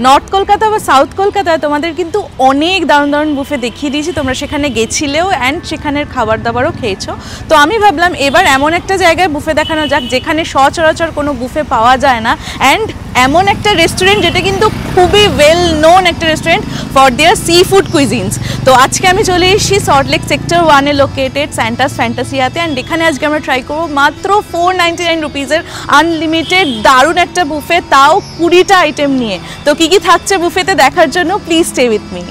North Kolkata বা south কলকাতায় তোমাদের কিন্তু অনেক দারুণ দারুণ বুফে দেখিয়ে দিয়েছি, তোমরা সেখানে গেছিলেও অ্যান্ড সেখানের খাবার দাবারও খেয়েছো। তো আমি ভাবলাম এবার এমন একটা জায়গায় বুফে দেখানো যাক যেখানে সচরাচর কোনো বুফে পাওয়া যায় না, অ্যান্ড এমন একটা রেস্টুরেন্ট যেটা কিন্তু খুবই ওয়েল নোন একটা restaurant for their sea food কুইজিনস। তো আজকে আমি চলে এসেছি সল্টলেক সেক্টর 1-এ লোকেটেড স্যান্টাস ফ্যান্টাসিয়াতে, অ্যান্ড এখানে আজকে আমরা ট্রাই করবো মাত্র 499 রুপিসের আনলিমিটেড দারুণ একটা বুফে, তাও 20টা আইটেম নিয়ে। তো কী কী থাকছে বুফেতে দেখার জন্য প্লিজ স্টে উইথ মি।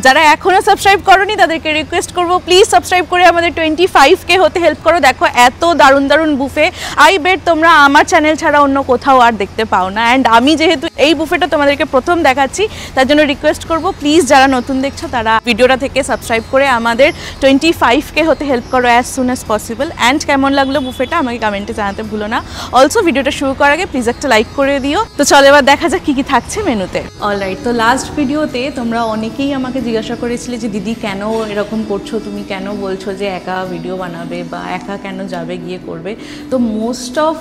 যারা এখনো সাবস্ক্রাইব করোনি তাদেরকে রিকোয়েস্ট করবো প্লিজ সাবস্ক্রাইব করে আমাদের 25K হতে হেল্প করো। দেখো এত দারুণ দারুণ বুফে, আই বেট তোমরা আমার চ্যানেল ছাড়া অন্য কোথাও আর দেখতে পাও না। অ্যান্ড আমি যেহেতু এই বুফেটা তোমাদেরকে প্রথম দেখাচ্ছি তার জন্য রিকোয়েস্ট করবো প্লিজ যারা নতুন দেখছো তারা ভিডিওটা থেকে সাবস্ক্রাইব করে আমাদের 25K হতে হেল্প করো as soon as possible. And কেমন লাগলো বুফেটা আমাকে কমেন্টে জানাতে ভুলো না। অলসো ভিডিওটা শুরু করার আগে প্লিজ একটা লাইক করে দিও। তো চলো এবার দেখা যাক কী কী থাকছে মেনুতে। অলরাইট, তো লাস্ট ভিডিওতে তোমরা অনেকেই আমাকে জিজ্ঞাসা করেছিলে যে দিদি কেন এরকম করছো, তুমি কেন বলছো যে একা ভিডিও বানাবে বা একা কেন যাবে গিয়ে করবে। তো মোস্ট অফ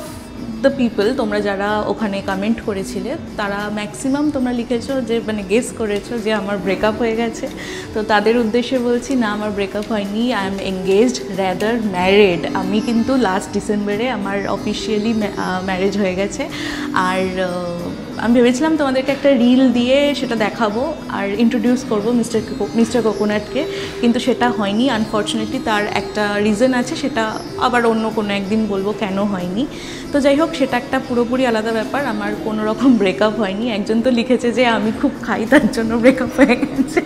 দ্য পিপল তোমরা যারা ওখানে কমেন্ট করেছিলে তারা ম্যাক্সিমাম তোমরা লিখেছো যে মানে গেস করেছো যে আমার ব্রেকআপ হয়ে গেছে। তো তাদের উদ্দেশ্যে বলছি না, আমার ব্রেকআপ হয়নি, I am engaged rather married. আমি কিন্তু লাস্ট ডিসেম্বরে আমার অফিসিয়ালি ম্যারেজ হয়ে গেছে। আর আমি ভেবেছিলাম তোমাদেরকে একটা রিল দিয়ে সেটা দেখাবো আর ইন্ট্রোডিউস করবো মিস্টার কোকোনাটকে, কিন্তু সেটা হয়নি আনফর্চুনেটলি। তার একটা রিজন আছে, সেটা আবার অন্য কোনো একদিন বলবো কেন হয়নি। তো যাই হোক, সেটা একটা পুরোপুরি আলাদা ব্যাপার। আমার কোনো রকম ব্রেকআপ হয়নি। একজন তো লিখেছে যে আমি খুব খাই তার জন্য ব্রেকআপ হয়ে গেছে।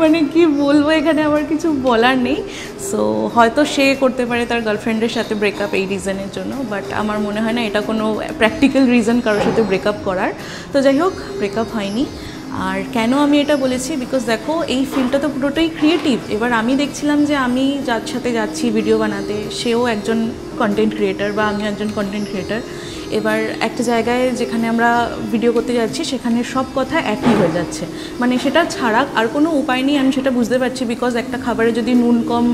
মানে কি বলবো, এখানে আমার কিছু বলার নেই। সো হয়তো সে করতে পারে তার গার্লফ্রেন্ডের সাথে ব্রেকআপ এই রিজনের জন্য, বাট আমার মনে হয় না এটা কোনো প্র্যাকটিক্যাল রিজন কারোর সাথে ব্রেকআপ করার। তো যাই হোক, ব্রেকআপ হয়নি। আর কেন আমি এটা বলেছি, বিকজ দেখো এই ফিল্ডটা তো পুরোটাই ক্রিয়েটিভ। এবার আমি দেখছিলাম যে আমি যার সাথে যাচ্ছি ভিডিও বানাতে সেও একজন কন্টেন্ট ক্রিয়েটার বা আমিও একজন কন্টেন্ট ক্রিয়েটার। এবার একটা জায়গায় যেখানে আমরা ভিডিও করতে যাচ্ছি সেখানে সব কথা একই হয়ে যাচ্ছে, মানে সেটা ছাড়া আর কোনো উপায় নেই। আমি সেটা বুঝতে পারছি, বিকজ একটা খাবারে যদি নুন কম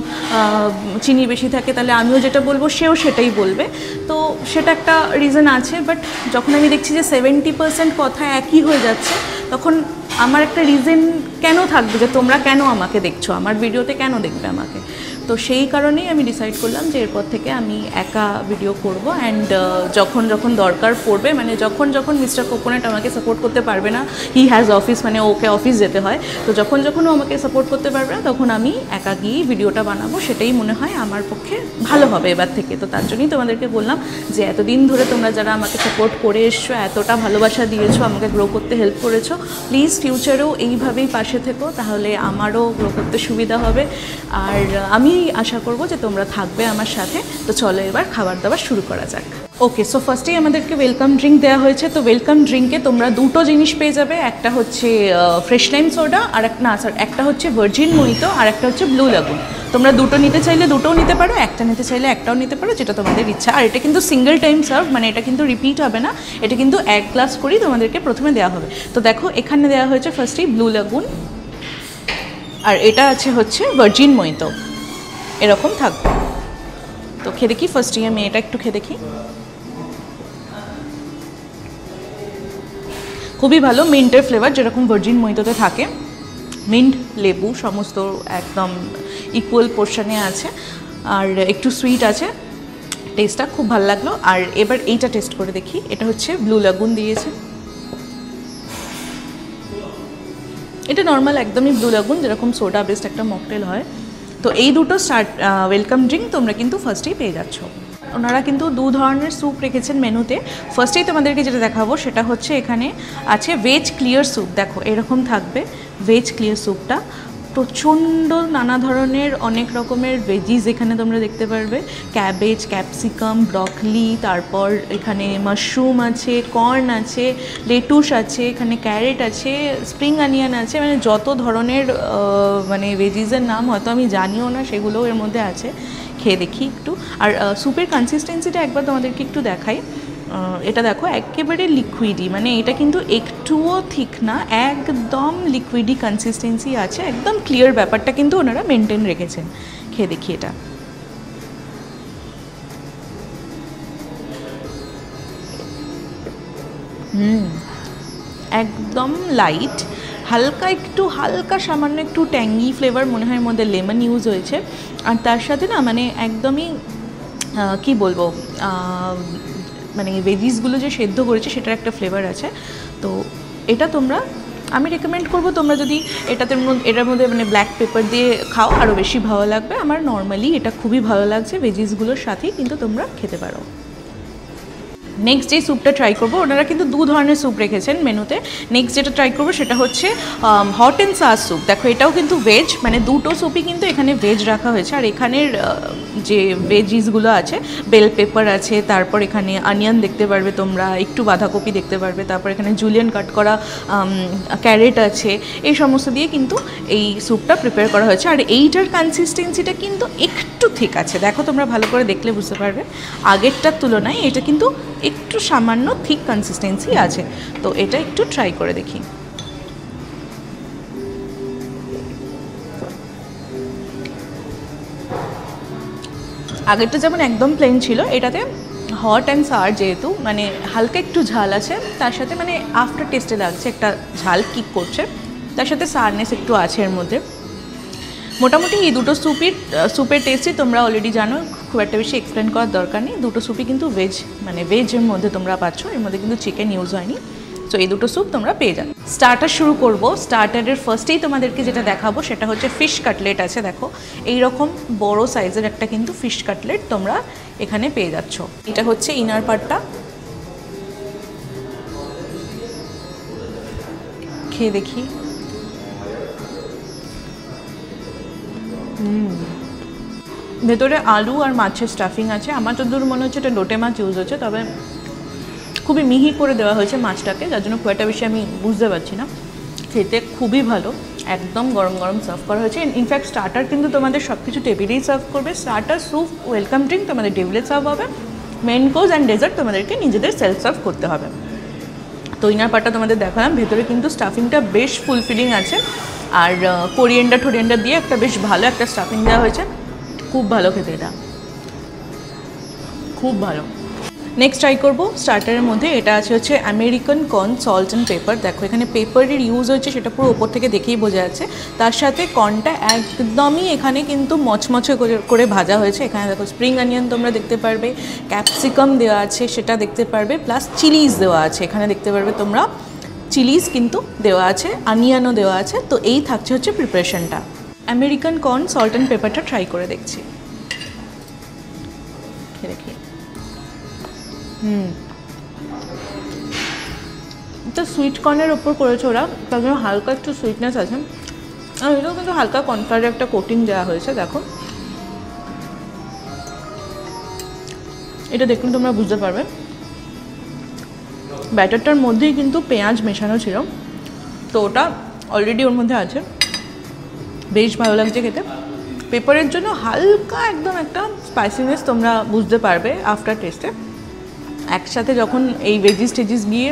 চিনি বেশি থাকে তাহলে আমিও যেটা বলবো সেও সেটাই বলবে। তো সেটা একটা রিজন আছে। বাট যখন আমি দেখছি যে 70% কথা একই হয়ে যাচ্ছে, তখন আমার একটা রিজন কেন থাকবে যে তোমরা কেন আমাকে দেখছো, আমার ভিডিওতে কেন দেখবে আমাকে। তো সেই কারণেই আমি ডিসাইড করলাম যে এরপর থেকে আমি একা ভিডিও করব। অ্যান্ড যখন যখন দরকার পড়বে, মানে যখন যখন মিস্টার কোকোনাট আমাকে সাপোর্ট করতে পারবে না, হি হ্যাজ অফিস, মানে ওকে অফিস যেতে হয়, তো যখন যখন ও আমাকে সাপোর্ট করতে পারবে না তখন আমি একা গিয়েই ভিডিওটা বানাবো। সেটাই মনে হয় আমার পক্ষে ভালো হবে এবার থেকে। তো তার জন্যই তোমাদেরকে বললাম যে এতদিন ধরে তোমরা যারা আমাকে সাপোর্ট করে এসছো, এতটা ভালোবাসা দিয়েছো, আমাকে গ্রো করতে হেল্প করেছো, প্লিজ ফিউচারেও এইভাবেই পাশে থেকো, তাহলে আমারও গ্রো করতে সুবিধা হবে। আর আমি আশা করব যে তোমরা থাকবে আমার সাথে। তো চলো এবার খাবার দাবার শুরু করা যাক। ওকে, সো ফার্স্টেই আমাদেরকে ওয়েলকাম ড্রিঙ্ক দেওয়া হয়েছে। তো ওয়েলকাম ড্রিঙ্কে তোমরা দুটো জিনিস পেয়ে যাবে, একটা হচ্ছে ফ্রেশ লাইম সোডা আর একটা হচ্ছে ভার্জিন মোহিতো আর একটা হচ্ছে ব্লু লাগুন। তোমরা দুটো নিতে চাইলে দুটোও নিতে পারো, একটা নিতে চাইলে একটাও নিতে পারো, যেটা তোমাদের ইচ্ছা। আর এটা কিন্তু সিঙ্গেল টাইম সার্ভ, মানে এটা কিন্তু রিপিট হবে না, এটা কিন্তু এক গ্লাস করেই তোমাদেরকে প্রথমে দেওয়া হবে। তো দেখো এখানে দেওয়া হয়েছে ফার্স্টেই ব্লু লাগুন, আর এটা আছে হচ্ছে ভার্জিন মোহিতো, এরকম থাকবে। তো খেয়ে দেখি, ফার্স্টেই আমি এটা একটু খেয়ে দেখি। খুবই ভালো, মিন্টের ফ্লেভার যেরকম ভার্জিন মোহিতোতে থাকে, মিন্ট লেবু সমস্ত একদম ইকুয়াল পোর্শনে আছে, আর একটু সুইট আছে, টেস্টটা খুব ভালো লাগলো। আর এবার এইটা টেস্ট করে দেখি, এটা হচ্ছে ব্লু লাগুন দিয়েছে। এটা নর্মাল একদমই ব্লু লাগুন, যেরকম সোডা বেসড একটা মকটেল হয়। তো এই দুটো ওয়েলকাম ড্রিঙ্ক তোমরা কিন্তু ফার্স্টেই পেয়ে যাচ্ছ। ওনারা কিন্তু 2 ধরনের স্যুপ রেখেছেন মেনুতে। ফার্স্টেই তোমাদেরকে যেটা দেখাবো সেটা হচ্ছে এখানে আছে ভেজ ক্লিয়ার স্যুপ। দেখো এরকম থাকবে ভেজ ক্লিয়ার স্যুপটা, প্রচণ্ড নানা ধরনের অনেক রকমের ভেজিস এখানে তোমরা দেখতে পারবে। ক্যাবেজ, ক্যাপসিকাম, ব্রকলি, তারপর এখানে মাশরুম আছে, কর্ন আছে, লেটুস আছে, এখানে ক্যারেট আছে, স্প্রিং অনিয়ন আছে, মানে যত ধরনের মানে ভেজিসের নাম হয়তো আমি জানিও না সেগুলোও এর মধ্যে আছে। খেয়ে দেখি একটু। আর স্যুপের কনসিস্টেন্সিটা একবার তোমাদেরকে একটু দেখাই। এটা দেখো একেবারে লিকুইডই, মানে এটা কিন্তু একটুও থিক না, একদম লিকুইডই কনসিস্টেন্সি আছে, একদম ক্লিয়ার ব্যাপারটা কিন্তু ওনারা মেনটেন রেখেছেন। খেয়ে দেখি এটা। একদম লাইট, হালকা সামান্য একটু ট্যাঙ্গি ফ্লেভার মনে হয়, মধ্যে লেমন ইউজ হয়েছে। আর তার সাথে না মানে একদমই কি বলবো, মানে ভেজিসগুলো যে সেদ্ধ করেছে সেটার একটা ফ্লেভার আছে। তো এটা আমি রেকমেন্ড করবো তোমরা যদি এটার মধ্যে মানে ব্ল্যাক পেপার দিয়ে খাও আরও বেশি ভালো লাগবে। আমার নর্মালি এটা খুবই ভালো লাগছে, ভেজিসগুলোর সাথেই কিন্তু তোমরা খেতে পারো। নেক্সট যে স্যুপটা ট্রাই করবো, ওনারা কিন্তু 2 ধরনের স্যুপ রেখেছেন মেনুতে। নেক্সট যেটা ট্রাই করবো সেটা হচ্ছে হট অ্যান্ড সাওয়ার স্যুপ। দেখো এটাও কিন্তু ভেজ, মানে দুটো স্যুপই কিন্তু এখানে ভেজ রাখা হয়েছে। আর এখানের যে ভেজিসগুলো আছে, বেল পেপার আছে, তারপর এখানে অনিয়ন দেখতে পারবে তোমরা, একটু বাঁধাকপি দেখতে পারবে, তারপর এখানে জুলিয়ান কাট করা ক্যারেট আছে, এই সমস্ত দিয়ে কিন্তু এই স্যুপটা প্রিপেয়ার করা হয়েছে। আর এইটার কনসিস্টেন্সিটা কিন্তু একটু ঠিক আছে, দেখো তোমরা ভালো করে দেখলে বুঝতে পারবে। আগেরটার তুলনায় এটা কিন্তু একটু সামান্য থিক কনসিস্টেন্সি আছে। তো এটা একটু ট্রাই করে দেখি। আগেরটা যেমন একদম প্লেন ছিল, এটাতে হট অ্যান্ড সাওয়ার যেহেতু মানে হালকা একটু ঝাল আছে, তার সাথে মানে আফটার টেস্টে লাগছে একটা ঝাল কিক করছে, তার সাথে সারনেস একটু আছে এর মধ্যে। মোটামুটি এই দুটো স্যুপের টেস্টই তোমরা অলরেডি জানো, খুব একটা বেশি এক্সপ্লেন করার দরকার নেই। দুটো স্যুপই কিন্তু ভেজ, মানে ভেজের মধ্যে তোমরা পাচ্ছ, এর মধ্যে কিন্তু চিকেন ইউজ হয়নি। সো এই দুটো স্যুপ তোমরা পেয়ে যাবে। স্টার্টার শুরু করব। স্টার্টারের ফার্স্টেই তোমাদেরকে যেটা দেখাবো সেটা হচ্ছে ফিশ কাটলেট আছে। দেখো এইরকম বড় সাইজের একটা কিন্তু ফিশ কাটলেট তোমরা এখানে পেয়ে যাচ্ছ। এটা হচ্ছে ইনার পার্টটা, খেয়ে দেখি। ভেতরে আলু আর মাছের স্টাফিং আছে। আমার যতদূর মনে হচ্ছে এটা লোটে মাছ ইউজ হচ্ছে, তবে খুবই মিহি করে দেওয়া হয়েছে মাছটাকে, যার জন্য খুব একটা বেশি আমি বুঝতে পারছি না। খেতে খুবই ভালো, একদম গরম গরম সার্ভ করা হয়েছে। ইনফ্যাক্ট স্টার্টার কিন্তু তোমাদের সব কিছু টেবিলেই সার্ভ করবে। স্টার্টার, স্যুপ, ওয়েলকাম ড্রিঙ্ক তোমাদের টেবিলে সার্ভ হবে। মেন কোর্স অ্যান্ড ডেজার্ট তোমাদেরকে নিজেদের সেলফ সার্ভ করতে হবে। তো ইনার পার্টটা তোমাদের দেখালাম, ভেতরে কিন্তু স্টাফিংটা বেশ ফুলফিলিং আছে। আর কোরিয়েন্ডার দিয়ে একটা বেশ ভালো একটা স্টাফিং দেওয়া হয়েছে, খুব ভালো খেতে, এটা খুব ভালো। নেক্সট ট্রাই করবো স্টার্টারের মধ্যে, এটা আছে হচ্ছে American corn salt and paper. দেখো এখানে পেপারের ইউজ হয়েছে, সেটা পুরো ওপর থেকে দেখেই বোঝা যাচ্ছে। তার সাথে কর্নটা একদমই এখানে কিন্তু মচমচে করে ভাজা হয়েছে। এখানে দেখো স্প্রিং অনিয়ন তোমরা দেখতে পারবে, ক্যাপসিকাম দেওয়া আছে সেটা দেখতে পারবে, প্লাস চিলিজ দেওয়া আছে এখানে দেখতে পারবে তোমরা। চিলিজ কিন্তু দেওয়া আছে, অনিয়নও দেওয়া আছে। তো এই থাকছে হচ্ছে প্রিপারেশনটা। আমেরিকান কর্ন সল্ট অ্যান্ড পেপারটা ট্রাই করে দেখছি, দেখি। তো সুইট কর্নের ওপর করেছে ওরা, তার জন্য হালকা একটু সুইটনেস আছে। আর এটাও কিন্তু হালকা কর্নফ্লাওয়ারের একটা কোটিং দেওয়া হয়েছে। দেখো এটা দেখলে তোমরা বুঝতে পারবে, ব্যাটারটার মধ্যেই কিন্তু পেঁয়াজ মেশানো ছিল, তো ওটা অলরেডি ওর মধ্যে আছে। বেশ ভালো লাগছে খেতে। পেপারের জন্য হালকা একদম একটা স্পাইসিনেস তোমরা বুঝতে পারবে আফটার টেস্টে। একসাথে যখন এই ভেজিস টেজিস গিয়ে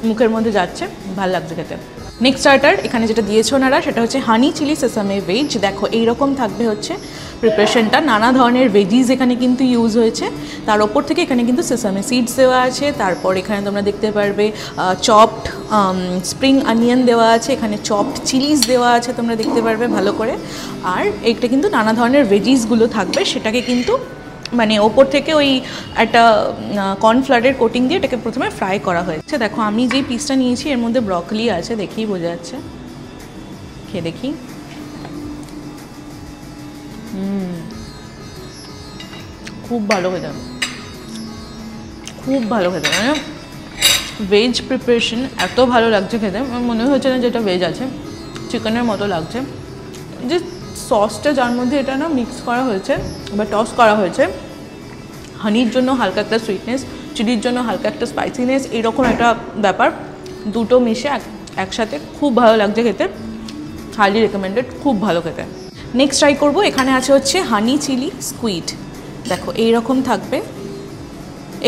মুখের মধ্যে যাচ্ছে, ভালো লাগছে খেতে। নেক্সট স্টার্টার এখানে যেটা দিয়েছে ওনারা সেটা হচ্ছে হানি চিলি সেসামে ভেজ। দেখো এইরকম থাকবে হচ্ছে প্রিপারেশনটা, নানা ধরনের ভেজিস এখানে কিন্তু ইউজ হয়েছে। তার ওপর থেকে এখানে কিন্তু সেসামে সিডস দেওয়া আছে। তারপর এখানে তোমরা দেখতে পারবে চপড স্প্রিং অনিয়ন দেওয়া আছে, এখানে চপড চিলিজ দেওয়া আছে তোমরা দেখতে পারবে ভালো করে। আর এইটা কিন্তু নানা ধরনের ভেজিসগুলো থাকবে, সেটাকে কিন্তু মানে ওপর থেকে ওই একটা কর্নফ্লাওয়ারের কোটিং দিয়ে এটাকে প্রথমে ফ্রাই করা হয়েছে। দেখো আমি যেই পিসটা নিয়েছি এর মধ্যে ব্রকলি আছে, দেখেই বোঝা যাচ্ছে। খেয়ে দেখি। খুব ভালো খেতে, খুব ভালো খেতে, মানে ভেজ প্রিপারেশন এত ভালো লাগছে খেতে, আমার মনে হচ্ছে না যেটা ভেজ আছে, চিকেনের মতো লাগছে। যে সসটা যার মধ্যে এটা না মিক্স করা হয়েছে বা টস করা হয়েছে, হানির জন্য হালকা একটা সুইটনেস, চিলির জন্য হালকা একটা স্পাইসিনেস, এরকম একটা ব্যাপার, দুটো মিশে একসাথে খুব ভালো লাগছে খেতে। হাইলি রেকমেন্ডেড, খুব ভালো খেতে। নেক্সট ট্রাই করবো, এখানে আছে হচ্ছে হানি চিলি স্কুইড। দেখো এইরকম থাকবে,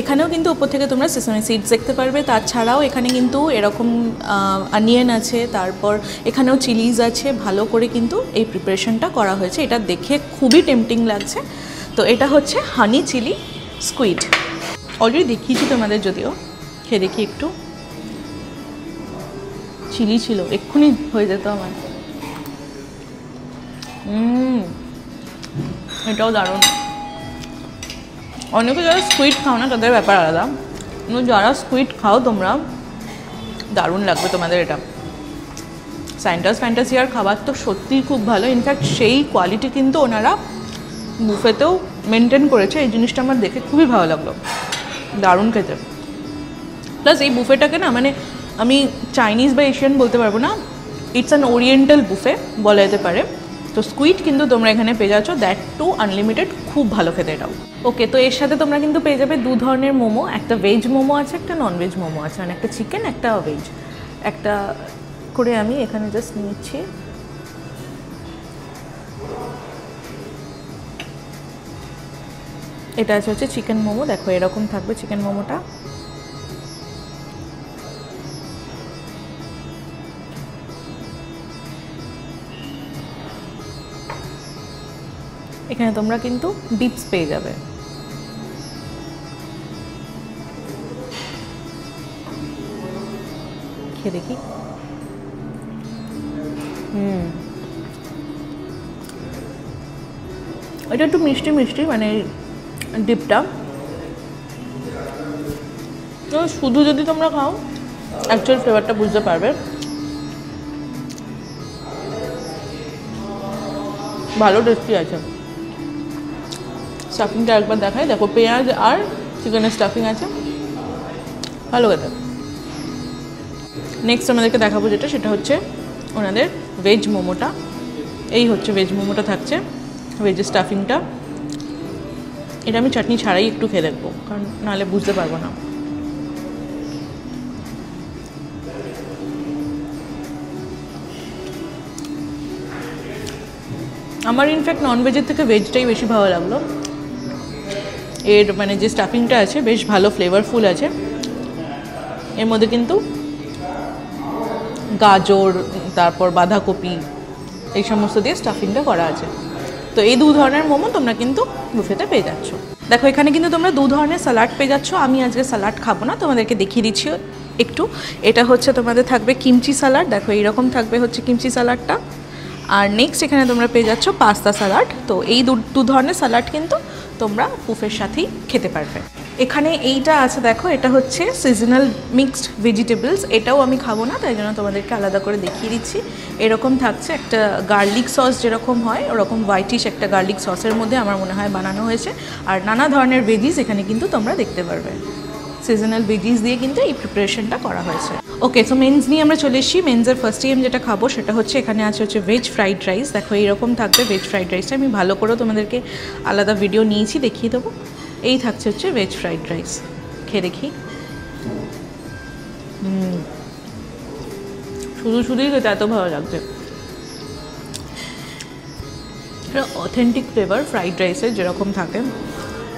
এখানেও কিন্তু উপর থেকে তোমরা সেসামি সিডস দেখতে পারবে। তাছাড়াও এখানে কিন্তু এরকম অনিয়ন আছে, তারপর এখানেও চিলিজ আছে, ভালো করে কিন্তু এই প্রিপারেশনটা করা হয়েছে। এটা দেখে খুবই টেম্পটিং লাগছে। তো এটা হচ্ছে হানি চিলি স্কুইড, অলরেডি দেখিয়েছি তোমাদের, যদিও খেয়ে দেখি একটু। চিলি ছিল, এক্ষুনি হয়ে যেত আমার। এটাও দারুণ। অনেকে যারা স্কুইড খাও না তাদের ব্যাপার আলাদা, কিন্তু যারা স্কুইড খাও তোমরা, দারুণ লাগবে তোমাদের এটা। সায়েন্টাস ফ্যান্টাসিয়ার খাবার তো সত্যিই খুব ভালো, ইনফ্যাক্ট সেই কোয়ালিটি কিন্তু ওনারা বুফেতেও মেনটেন করেছে। এই জিনিসটা আমার দেখে খুবই ভালো লাগলো, দারুণ খেতে। প্লাস এই বুফেটাকে না, মানে আমি চাইনিজ বা এশিয়ান বলতে পারবো না, ইটস অ্যান ওরিয়েন্টাল বুফে বলা যেতে পারে। তো স্কুইড কিন্তু তোমরা এখানে পেয়ে যাচ্ছ, দ্যাট টু আনলিমিটেড, খুব ভালো খেতে এটাও। ওকে, তো এর সাথে তোমরা কিন্তু পেয়ে যাবে দু ধরনের মোমো, একটা ভেজ মোমো আছে, একটা নন ভেজ মোমো আছে, মানে একটা চিকেন একটা ভেজ। একটা করে আমি এখানে জাস্ট নিচ্ছি। এটা আছে হচ্ছে চিকেন মোমো, দেখো এরকম থাকবে চিকেন মোমোটা। এখানে তোমরা কিন্তু ডিপস পেয়ে যাবে। খেয়ে দেখি। এটা একটু মিষ্টি মিষ্টি, মানে ডিপটা। তো শুধু যদি তোমরা খাও অ্যাকচুয়াল ফ্লেভারটা বুঝতে পারবে। ভালো টেস্টি আছে। স্টাফিংটা একবার দেখাই, দেখো পেঁয়াজ আর চিকেনের স্টাফিং আছে, ভালো খেতে। নেক্সট আমাদেরকে দেখাবো যেটা, সেটা হচ্ছে ওনাদের ভেজ মোমোটা। এই হচ্ছে ভেজ মোমোটা থাকছে, ভেজের স্টাফিংটা। এটা আমি চাটনি ছাড়াই একটু খেয়ে দেখবো, কারণ নাহলে বুঝতে পারবো না। আমার ইনফ্যাক্ট ননভেজের থেকে ভেজটাই বেশি ভালো লাগলো। এর মানে যে স্টাফিংটা আছে বেশ ভালো ফ্লেভারফুল আছে। এর মধ্যে কিন্তু গাজর, তারপর বাঁধাকপি, এই সমস্ত দিয়ে স্টাফিংটা করা আছে। তো এই দু ধরনের মোমো তোমরা কিন্তু বুফেতে পেয়ে যাচ্ছ। দেখো এখানে কিন্তু তোমরা দু ধরনের স্যালাড পেয়ে যাচ্ছ। আমি আজকে স্যালাড খাবো না, তোমাদেরকে দেখিয়ে দিচ্ছি একটু। এটা হচ্ছে তোমাদের থাকবে কিমচি স্যালাড, দেখো এইরকম থাকবে হচ্ছে কিমচি স্যালাডটা। আর নেক্সট এখানে তোমরা পেয়ে যাচ্ছ পাস্তা স্যালাড। তো এই দু ধরনের স্যালাড কিন্তু তোমরা বুফের সাথেই খেতে পারবে। এখানে এইটা আছে দেখো, এটা হচ্ছে সিজনাল মিক্সড ভেজিটেবলস। এটাও আমি খাবো না, তাই জন্য তোমাদেরকে আলাদা করে দেখিয়ে দিচ্ছি। এরকম থাকছে একটা গার্লিক সস, যেরকম হয় ওরকম হোয়াইটিশ একটা গার্লিক সসের মধ্যে আমার মনে হয় বানানো হয়েছে। আর নানা ধরনের ভেজিস এখানে কিন্তু তোমরা দেখতে পারবে। সিজনাল ভেজিস দিয়ে কিন্তু এই প্রিপারেশনটা করা হয়েছে। ওকে, সো মেন্স নিয়ে আমরা চলে এসেছি। মেন্সের ফার্স্টেই আমি যেটা খাবো সেটা হচ্ছে, এখানে আছে হচ্ছে ভেজ ফ্রাইড রাইস। দেখো এইরকম থাকবে ভেজ ফ্রাইড রাইসটা। আমি ভালো করে তোমাদেরকে আলাদা ভিডিও নিয়েছি, দেখিয়ে দেবো। এই থাকছে হচ্ছে ভেজ ফ্রাইড রাইস, খেয়ে দেখি। শুধুই খেতে এত ভালো লাগছে। এটা অথেন্টিক ফ্লেভার ফ্রাইড রাইসের যেরকম থাকে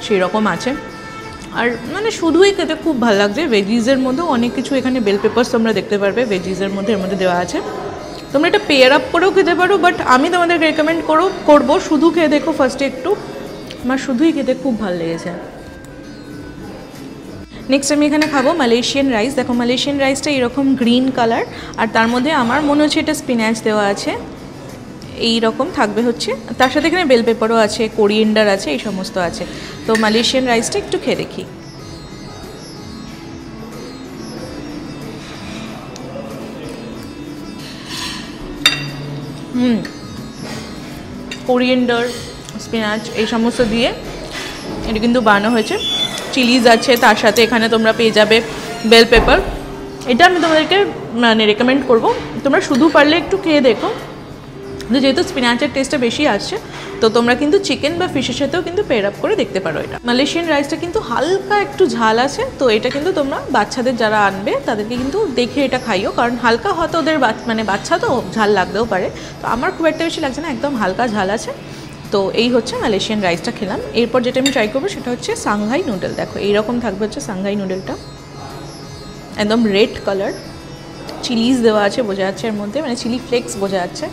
সেই রকম আছে। আর মানে শুধুই খেতে খুব ভালো লাগছে। ভেজিসের মধ্যেও অনেক কিছু, এখানে বেল পেপার্স তোমরা দেখতে পারবে ভেজিসের মধ্যে, এর মধ্যে দেওয়া আছে। তোমরা এটা পেয়ার আপ করেও খেতে পারো, বাট আমি তোমাদেরকে রেকমেন্ড করবো শুধু খেয়ে দেখো ফার্স্টে একটু। আমার শুধুই খেতে খুব ভালো লেগেছে। নেক্সট আমি এখানে খাবো মালয়েশিয়ান রাইস। দেখো মালয়েশিয়ান রাইসটা এরকম গ্রিন কালার, আর তার মধ্যে আমার মনে হচ্ছে এটা স্পিনাচ দেওয়া আছে। এই রকম থাকবে হচ্ছে, তার সাথে এখানে বেল পেপারও আছে, কোরিয়েন্ডার আছে, এই সমস্ত আছে। তো মালয়েশিয়ান রাইসটা একটু খেয়ে দেখি। কোরিয়েন্ডার, স্পিনাচ এই সমস্ত দিয়ে এটা কিন্তু বানানো হয়েছে। চিলিজ আছে, তার সাথে এখানে তোমরা পেয়ে যাবে বেল পেপার। এটা আমি তোমাদেরকে মানে রেকমেন্ড করবো, তোমরা শুধু পারলে একটু খেয়ে দেখো। যেহেতু স্পিনাচের টেস্টটা বেশি আসছে, তো তোমরা কিন্তু চিকেন বা ফিশের সাথেও কিন্তু পেয়ার আপ করে দেখতে পারো। এটা মালয়েশিয়ান রাইসটা কিন্তু হালকা একটু ঝাল আছে, তো এটা কিন্তু তোমরা বাচ্চাদের যারা আনবে তাদেরকে কিন্তু দেখে এটা খাইও, কারণ হালকা হয়তো ওদের মানে বাচ্চা তো ঝাল লাগতেও পারে, তো আমার খুব একটা বেশি লাগছে না, একদম হালকা ঝাল আছে। তো এই হচ্ছে মালয়েশিয়ান রাইসটা খেলাম। এরপর যেটা আমি ট্রাই করবো সেটা হচ্ছে সাংহাই নুডল। দেখো এইরকম থাকবে হচ্ছে সাংহাই নুডলটা, একদম রেড কালার, চিলিজ দেওয়া আছে বোঝা যাচ্ছে এর মধ্যে, মানে চিলি ফ্লেক্স বোঝা যাচ্ছে।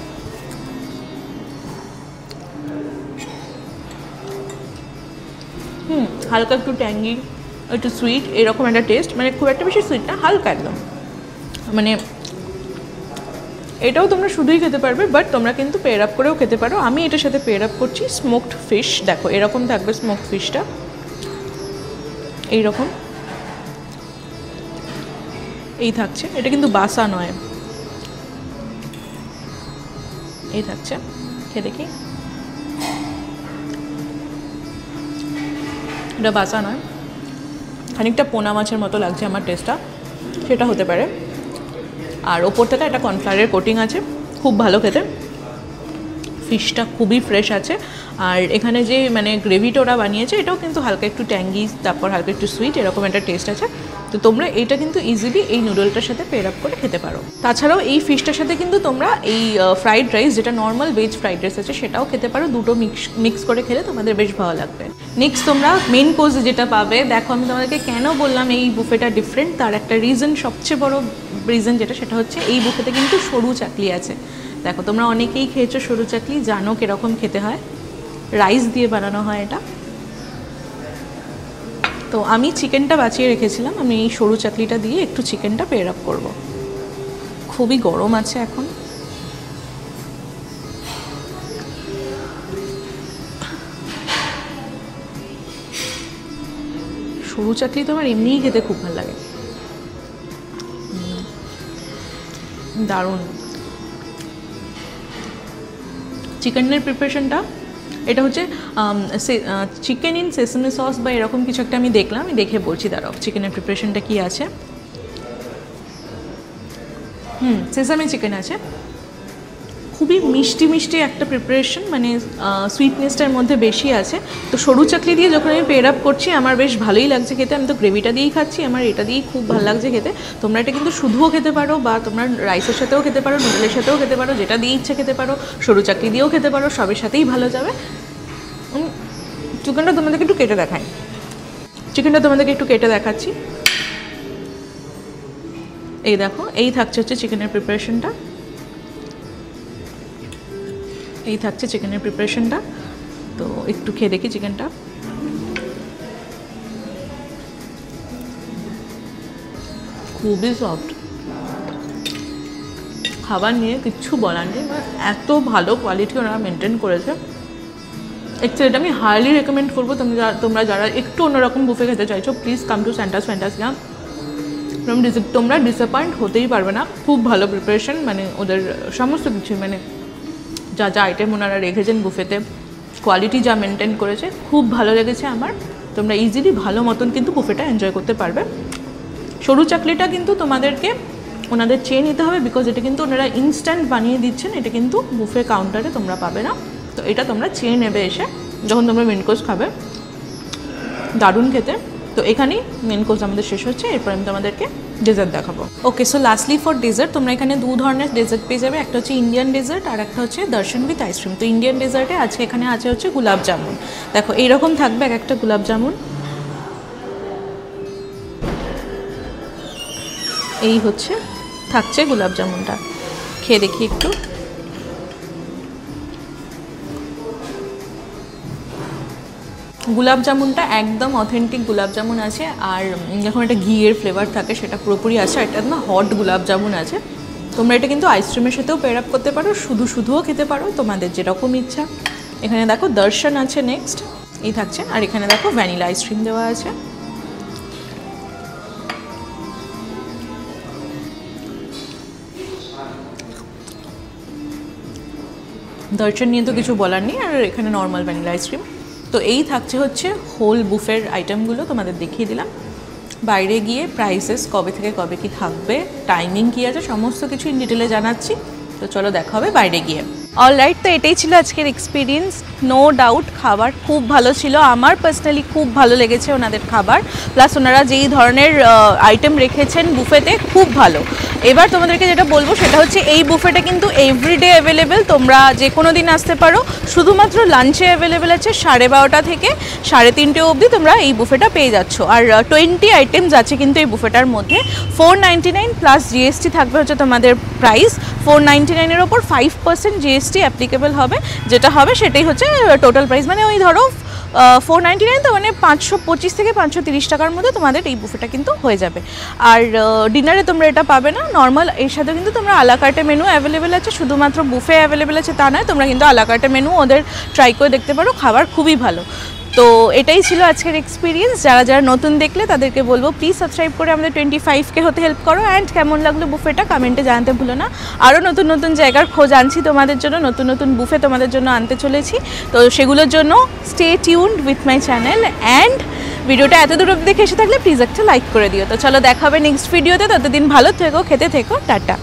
হালকা একটু ট্যাঙ্গি, একটু সুইট, এরকম একটা টেস্ট, মানে খুব একটা বেশি সুইট না, হালকা একদম। মানে এটাও তোমরা শুধুই খেতে পারবে, বাট তোমরা কিন্তু পেয়ার আপ করেও খেতে পারো। আমি এটার সাথে পেয়ার আপ করছি স্মোকড ফিশ। দেখো এরকম থাকবে স্মোকড ফিশটা, এইরকম এই থাকছে। এটা কিন্তু বাসা নয়, এই থাকছে, খেয়ে দেখি। এটা বাসা নয়, খানিকটা পোনা মাছের মতো লাগছে আমার টেস্টটা, সেটা হতে পারে। আর ওপর থেকে একটা কর্নফ্লাওয়ারের কোটিং আছে, খুব ভালো খেতে। ফিশটা খুবই ফ্রেশ আছে, আর এখানে যে মানে গ্রেভিটা ওরা বানিয়েছে এটাও কিন্তু হালকা একটু ট্যাঙ্গি, তারপর হালকা একটু সুইট, এরকম একটা টেস্ট আছে। তো তোমরা এটা কিন্তু ইজিলি এই নুডলটার সাথে পেয়ার আপ করে খেতে পারো। তাছাড়াও এই ফিশটার সাথে কিন্তু তোমরা এই ফ্রাইড রাইস, যেটা নর্মাল ভেজ ফ্রাইড রাইস আছে, সেটাও খেতে পারো। দুটো মিক্স করে খেলে তোমাদের বেশ ভালো লাগবে। নেক্সট তোমরা মেন কোর্স যেটা পাবে, দেখো আমি তোমাদেরকে কেন বললাম এই বুফেটা ডিফারেন্ট, তার একটা রিজন, সবচেয়ে বড় রিজন যেটা, সেটা হচ্ছে এই বুফেতে কিন্তু সরু চাকলি আছে। দেখো তোমরা অনেকেই খেয়েছো সরু চাকলি, জানো কীরকম খেতে হয়, রাইস দিয়ে বানানো হয় এটা। তো আমি চিকেনটা বাঁচিয়ে রেখেছিলাম, আমি এই সরু চাকলিটা দিয়ে একটু চিকেনটা পেয়ার আপ করবো। খুবই গরম আছে এখন, সরু চাকলি তো আমার এমনিই খেতে খুব ভালো লাগে, দারুণ। চিকেনের প্রিপারেশনটা এটা হচ্ছে চিকেন ইন সেসামি সস বা এরকম কিছু একটা আমি দেখলাম, আমি দেখে বলছি, দাঁড়াও চিকেনের প্রিপারেশনটা কী আছে। সেসামি চিকেন আছে, খুবই মিষ্টি মিষ্টি একটা প্রিপারেশন, মানে সুইটনেসটার মধ্যে বেশি আছে। তো সরু চাকলি দিয়ে যখন আমি পেয়ার আপ করছি আমার বেশ ভালোই লাগছে খেতে। আমি তো গ্রেভিটা দিয়েই খাচ্ছি, আমার এটা দিয়েই খুব ভালো লাগছে খেতে। তোমরা এটা কিন্তু শুধুও খেতে পারো, বা তোমরা রাইসের সাথেও খেতে পারো, নুডলের সাথেও খেতে পারো, যেটা দিয়ে ইচ্ছে খেতে পারো, সরু চাকলি দিয়েও খেতে পারো, সবের সাথেই ভালো যাবে। চিকেনটা তোমাদেরকে একটু কেটে দেখাই, চিকেনটা তোমাদেরকে একটু কেটে দেখাচ্ছি। এই দেখো, এই থাকছে হচ্ছে চিকেনের প্রিপারেশনটা, এই থাকছে চিকেনের প্রিপারেশনটা। তো একটু খেয়ে দেখি চিকেনটা। খুবই সফট, খাবার নিয়ে কিচ্ছু বলার নেই, মানে এত ভালো কোয়ালিটি ওনারা মেনটেন করেছে। অ্যাকচুয়ালি এটা আমি হাইলি রেকমেন্ড করবো, তোমরা যারা একটু অন্যরকম বুফে খেতে চাইছো, প্লিজ কাম টু স্যান্টাস ফ্যান্টাসিয়া। তোমরা ডিসঅ্যাপয়েন্ট হতেই পারবে না, খুব ভালো প্রিপারেশন, মানে ওদের সমস্ত কিছু, মানে যা যা আইটেম ওনারা রেখেছেন বুফেতে, কোয়ালিটি যা মেনটেন করেছে, খুব ভালো লেগেছে আমার। তোমরা ইজিলি ভালো মতন কিন্তু বুফেটা এনজয় করতে পারবে। সরু চাকলিটা কিন্তু তোমাদেরকে ওনাদের চেয়ে নিতে হবে, বিকজ এটা কিন্তু ওনারা ইনস্ট্যান্ট বানিয়ে দিচ্ছেন, এটা কিন্তু বুফে কাউন্টারে তোমরা পাবে না। তো এটা তোমরা চেয়ে নেবে এসে যখন তোমরা মেন কোর্স খাবে, দারুণ খেতে। তো এখানেই মেন কোর্স আমাদের শেষ হচ্ছে, এরপর আমি তোমাদেরকে ডেজার্ট দেখাবো। ওকে, সো লাস্টলি ফর ডেজার্ট তোমরা এখানে দু ধরনের ডেজার্ট পেয়ে যাবে, একটা হচ্ছে ইন্ডিয়ান ডেজার্ট আর একটা হচ্ছে দর্শন উইথ আইসক্রিম। তো ইন্ডিয়ান ডেজার্টে আজকে এখানে আছে হচ্ছে গুলাব জামুন। দেখো এইরকম থাকবে এক একটা গুলাব জামুন, এই হচ্ছে থাকছে গুলাব জামুনটা, খেয়ে দেখি একটু। গুলাব জামুনটা একদম অথেন্টিক গুলাব জামুন আছে, আর যখন একটা ঘিয়ের ফ্লেভার থাকে সেটা পুরোপুরি আছে, আর এটা একদম হট গুলাব জামুন আছে। তোমরা এটা কিন্তু আইসক্রিমের সাথেও পেয়ার আপ করতে পারো, শুধুও খেতে পারো, তোমাদের যেরকম ইচ্ছা। এখানে দেখো দর্শন আছে নেক্সট, এই থাকছে, আর এখানে দেখো ভ্যানিলা আইসক্রিম দেওয়া আছে। দর্শন নিয়ে তো কিছু বলার নেই, আর এখানে নর্মাল ভ্যানিলা আইসক্রিম। তো এই থাকছে হচ্ছে হোল বুফের আইটেমগুলো, তোমাদের দেখিয়ে দিলাম। বাইরে গিয়ে প্রাইসেস কবে থেকে কবে কি থাকবে, টাইমিং কী আছে, সমস্ত কিছু ইন ডিটেলে জানাচ্ছি। তো চলো দেখা হবে বাইরে গিয়ে। অলরাইট, তো এটাই ছিল আজকের এক্সপিরিয়েন্স। নো ডাউট খাবার খুব ভালো ছিল, আমার পার্সোনালি খুব ভালো লেগেছে ওনাদের খাবার, প্লাস ওনারা যেই ধরনের আইটেম রেখেছেন বুফেতে খুব ভালো। এবার তোমাদেরকে যেটা বলবো সেটা হচ্ছে এই বুফেটা কিন্তু এভরিডে অ্যাভেলেবেল, তোমরা যে কোনো দিন আসতে পারো। শুধুমাত্র লাঞ্চে অ্যাভেলেবেল আছে 12:30 থেকে 3:30 অবধি তোমরা এই বুফেটা পেয়ে যাচ্ছ। আর 20 আইটেমস আছে কিন্তু এই বুফেটার মধ্যে। 499 প্লাস জিএসটি থাকবে হচ্ছে তোমাদের প্রাইস। 499-এর ওপর 5% জিএসটি অ্যাপ্লিকেবল হবে, যেটা হবে সেটাই হচ্ছে টোটাল প্রাইস। মানে ওই ধরো 499, তো মানে 525 থেকে 530 টাকার মধ্যে তোমাদের এই বুফেটা কিন্তু হয়ে যাবে। আর ডিনারে তোমরা এটা পাবে না, নর্মাল এর সাথে কিন্তু তোমরা আলাকার্টে মেনু অ্যাভেলেবেল আছে। শুধুমাত্র বুফে অ্যাভেলেবেল আছে তা নয়, তোমরা কিন্তু আলাকার্টে মেনু ওদের ট্রাই করে দেখতে পারো, খাবার খুবই ভালো। তো এটাই ছিল আজকের এক্সপিরিয়েন্স। যারা যারা নতুন দেখলে তাদেরকে বলবো প্লিজ সাবস্ক্রাইব করে আমাদের 25K হতে হেল্প করো। অ্যান্ড কেমন লাগলো বুফেটা কমেন্টে জানাতে ভুলো না। আরও নতুন নতুন জায়গার খোঁজ আনছি তোমাদের জন্য, নতুন নতুন বুফে তোমাদের জন্য আনতে চলেছি। তো সেগুলোর জন্য stay tuned with my channel. And ভিডিওটা এত দূর অবধি দেখে এসে থাকলে প্লিজ একটা লাইক করে দিও। তো চলো দেখা হবে নেক্সট ভিডিওতে, ততদিন ভালো থেকো, খেতে থেকো, টাটা।